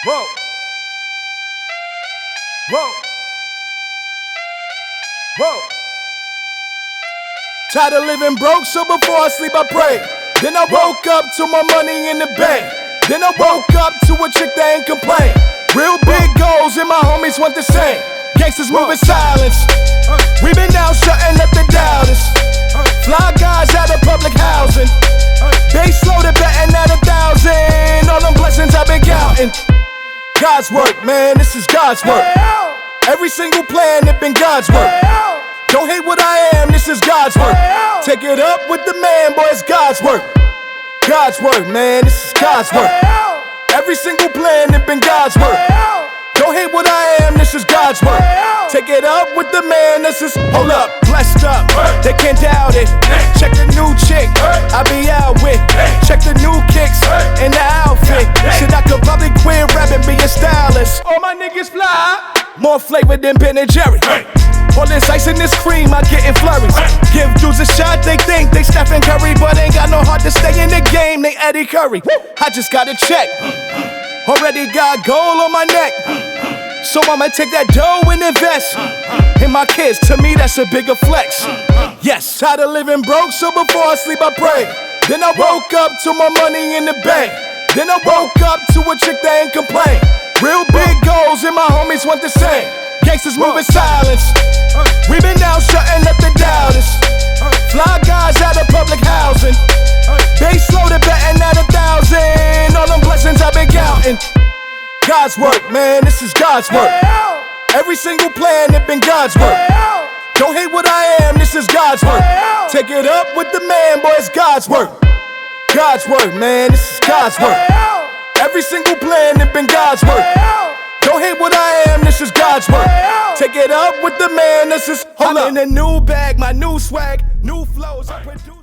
Whoa. Whoa. Whoa. Tired of living broke, so before I sleep I pray. Then I woke up to my money in the bank. Then I woke up to a chick that ain't complain. Real big goals and my homies want the same. Gangsters moving silence. We been out shutting up the doubters. Fly guys out of public housing. Base loaded betting at 1,000. All them blessings I've been counting. God's work, man, this is God's work. Every single plan, it been God's work. Don't hate what I am, this is God's work. Take it up with the man, boy, it's God's work. God's work, man, this is God's work. Every single plan, it been God's work. Don't hate what I am, this is God's work. Take it up with the man, this is, hold up, blessed up, they can't doubt it. Check the new chick, I be out with. Check the new kicks in the outfit. Shit, I could probably quit rapping, be a stylist. All my niggas fly, more flavor than Ben and Jerry. All this ice in this cream, I get in flurries. Give dudes a shot, they think they Stephen Curry, but ain't got no heart to stay in the game, they Eddie Curry. I just got a check, already got gold on my neck. So I'ma take that dough and invest in my kids, to me that's a bigger flex. Yes, tired of living broke, so before I sleep I pray. Then I woke up to my money in the bank. Then I woke up to a chick that ain't complain. Real big goals and my homies want the same. Gangsters moving silence. We been out shutting up the doubters. Fly guys out of public housing. Base loaded betting at 1,000. All them blessings I've been counting. God's work, man, this is God's work. Every single plan, it been God's work. Don't hate what I am, this is God's work. Take it up with the man, boy, it's God's work. God's work, man, this is God's work. Every single plan, it been God's work. Don't hate what I am, this is God's work. Take it up with the man, this is, hold up. I'm in a new bag, my new swag, new flows, I produce.